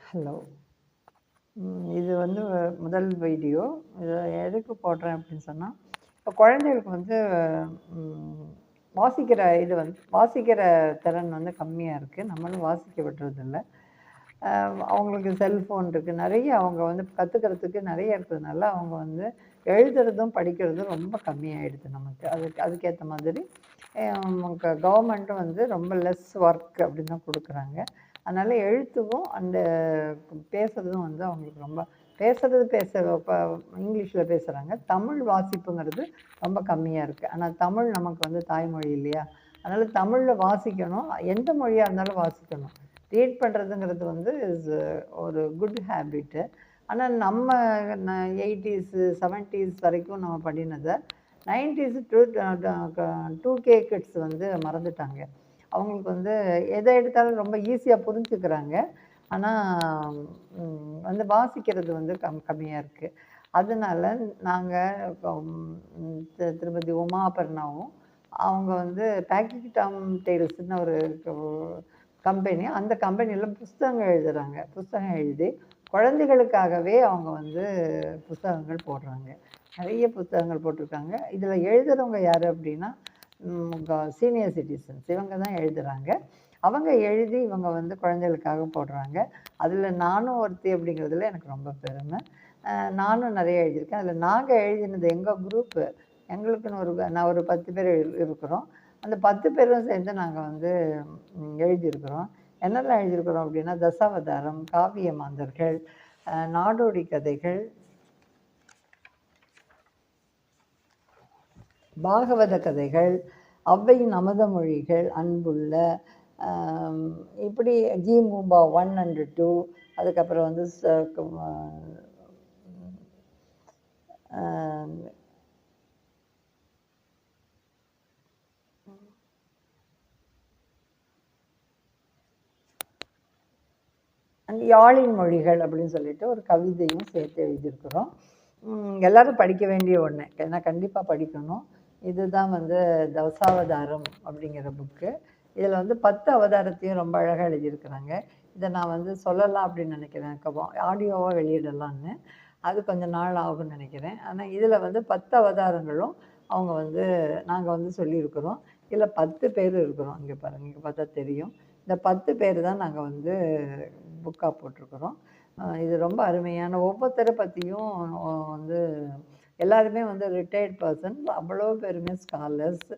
Hello. இது வந்து முதல் வீடியோ. இத எதுக்கு போடுறேன் அப்படின்னு சொன்னா, இப்போ குழந்தைகளுக்கு வந்து ம் வாசிக்கிற திறன் வந்து கம்மியா இருக்கு. நம்மளும் வாசிக்க விடுறதில்ல. அவங்களுக்கு செல்ஃபோன் இருக்கு. நெறைய அவங்க வந்து கத்துக்கிறதுக்கு நெறைய இருக்கிறதுனால, அவங்க வந்து எழுதுறதும், படிக்கிறதும் ரொம்ப கம்மியாயிடுது நமக்கு. அதுக்கேத்த மாதிரி கவர்மெண்ட்டும் வந்து ரொம்ப லெஸ் ஒர்க் அப்படின்னு தான் குடுக்குறாங்க. அதனால எழுத்துக்கும், பேசுறதும் வந்து அவங்களுக்கு ரொம்ப இப்ப இங்கிலீஷ்ல பேசுறாங்க. தமிழ் வாசிப்புங்கிறது ரொம்ப கம்மியா இருக்கு. ஆனா தமிழ் நமக்கு வந்து தாய்மொழி இல்லையா? அதனால தமிழ்ல வாசிக்கணும். எந்த மொழியா இருந்தாலும் வாசிக்கணும். ரீட் பண்ணுறதுங்கிறது வந்து ஒரு குட் ஹேபிட்டு. ஆனால் நம்ம 80s 70s வரைக்கும் நம்ம பண்ணினதை 90s டூ 2K கிட்ஸ் வந்து மறந்துட்டாங்க. அவங்களுக்கு வந்து எதை எடுத்தாலும் ரொம்ப ஈஸியாக புரிஞ்சுக்கிறாங்க. ஆனால் வந்து வாசிக்கிறது வந்து கம்மியாக இருக்குது. அதனால நாங்கள் இப்போ திருமதி உமா அபர்ணாவும் அவங்க வந்து பேக்கிங் டாம் டெய்ல்ஸ்னு ஒரு கம்பெனி. அந்த கம்பெனியில் புஸ்தகங்கள் எழுதுகிறாங்க. புஸ்தகம் எழுதி குழந்தைகளுக்காகவே அவங்க வந்து புஸ்தகங்கள் போடுறாங்க. நிறைய புத்தகங்கள் போட்டிருக்காங்க. இதில் எழுதுகிறவங்க யார் அப்படின்னா சீனியர் சிட்டிசன்ஸ் இவங்க தான் எழுதுகிறாங்க. அவங்க எழுதி இவங்க வந்து குழந்தைகளுக்காக போடுறாங்க. அதில் நானும் ஒருத்தி அப்படிங்கிறதுல எனக்கு ரொம்ப பெருமை. நானும் நிறைய எழுதியிருக்கேன். அதில் நாங்கள் எழுதினது எங்கள் குரூப்பு எங்களுக்குன்னு நான் ஒரு 10 பேர் இருக்கிறோம். அந்த 10 பேரும் சேர்ந்து நாங்கள் வந்து எழுதியிருக்கிறோம். என்னெல்லாம் எழுதியிருக்கிறோம் அப்படின்னா தசாவதாரம், காவிய மாந்தர்கள், நாடோடி கதைகள், பாகவத கதைகள், ஔவையின் அமுத மொழிகள், அன்புள்ள, இப்படி ஜி மூம்பா 1 and 2, அதுக்கப்புறம் வந்து யாழின் மொழிகள் அப்படின்னு சொல்லிட்டு ஒரு கவிதையும் சேர்த்து எழுதியிருக்கிறோம். எல்லாரும் படிக்க வேண்டிய ஒன்று, ஏன்னா கண்டிப்பாக படிக்கணும். இதுதான் வந்து தசாவதாரம் அப்படிங்கிற புக்கு. இதில் வந்து 10 அவதாரத்தையும் ரொம்ப அழகாக எழுதியிருக்கிறாங்க. இதை நான் வந்து சொல்லலாம் அப்படின்னு நினைக்கிறேன், ஆடியோவாக வெளியிடலான்னு. அது கொஞ்சம் நாள் ஆகும்னு நினைக்கிறேன். ஆனால் இதில் வந்து 10 அவதாரங்களும் அவங்க வந்து நாங்கள் வந்து சொல்லியிருக்கிறோம். இதில் 10 பேர் இருக்கிறோம். இங்கே பாருங்கள், இங்கே பார்த்தா தெரியும். இந்த 10 பேர் தான் நாங்கள் வந்து புக்காக போட்டிருக்கிறோம். இது ரொம்ப அருமையான ஒவ்வொருத்தரை பற்றியும் வந்து எல்லாருமே வந்து ரிட்டையர்ட் பர்சன்ஸ், அவ்வளோ பேருமே ஸ்காலர்ஸ்.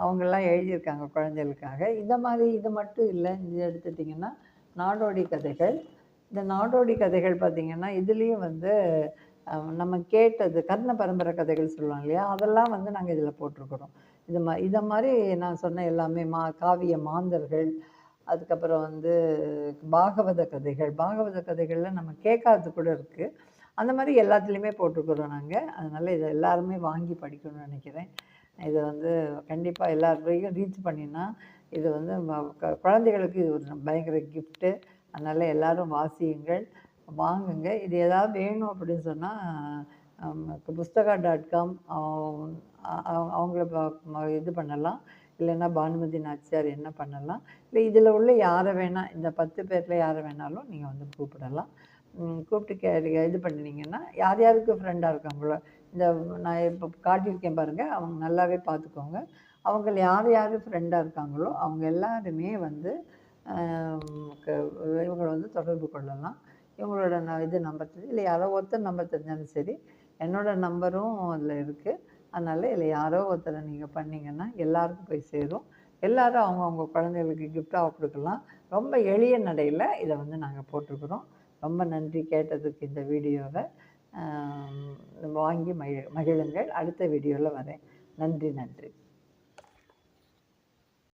அவங்கெல்லாம் எழுதியிருக்காங்க குழந்தைகளுக்காக. இது மட்டும் இல்லை. இது எடுத்துட்டிங்கன்னா நாடோடி கதைகள். இந்த நாடோடி கதைகள் பார்த்திங்கன்னா இதுலேயும் வந்து நம்ம கேட்டது கர்ண பரம்பரை கதைகள் சொல்லுவாங்க இல்லையா, அதெல்லாம் வந்து நாங்கள் இதில் போட்டிருக்கிறோம். இதை மாதிரி நான் சொன்ன எல்லாமே காவிய மாந்தர்கள், அதுக்கப்புறம் வந்து பாகவத கதைகளில் நம்ம கேட்காதது கூட இருக்குது. அந்த மாதிரி எல்லாத்துலேயுமே போட்டிருக்கிறோம் நாங்கள். அதனால் இதை எல்லாருமே வாங்கி படிக்கணும்னு நினைக்கிறேன். இதை வந்து கண்டிப்பாக எல்லாருக்கையும் ரீச் பண்ணினா இது வந்து குழந்தைகளுக்கு இது ஒரு பயங்கர கிஃப்ட்டு. அதனால் எல்லோரும் வாசியுங்கள், வாங்குங்க. இது ஏதாவது வேணும் அப்படின்னு சொன்னால் புஸ்தகா.com அவங்கள இது பண்ணலாம். இல்லைன்னா பானுமதி நாச்சியார் என்ன பண்ணலாம். இல்லை இதில் உள்ள யாரை வேணால், இந்த 10 பேரில் யாரை வேணாலும் நீங்கள் வந்து கூப்பிடலாம். கூப்பிட்டு இது பண்ணினீங்கன்னா யார் யாருக்கு ஃப்ரெண்டாக இருக்காங்களோ, நான் இப்போ காட்டியிருக்கேன் பாருங்கள், அவங்க நல்லாவே பார்த்துக்கோங்க. அவங்கள யார் யார் ஃப்ரெண்டாக இருக்காங்களோ அவங்க எல்லாருமே வந்து இவங்களை வந்து தொடர்பு கொள்ளலாம். இவங்களோட நம்பர் இல்லை யாரோ ஒருத்தர் நம்பர் தெரிஞ்சாலும் சரி, என்னோடய நம்பரும் அதில் இருக்குது. அதனால் இதில் யாரோ ஒருத்தரை நீங்கள் பண்ணிங்கன்னா எல்லாருக்கும் போய் சேரும். எல்லோரும் அவங்கவுங்க குழந்தைகளுக்கு கிஃப்டாக கொடுக்கலாம். ரொம்ப எளிய நடையில் இதை வந்து நாங்கள் போட்டிருக்கிறோம். ரொம்ப நன்றி கேட்டதுக்கு இந்த வீடியோவை. வாங்கி மகிழுங்கள். அடுத்த வீடியோவில் வரேன். நன்றி.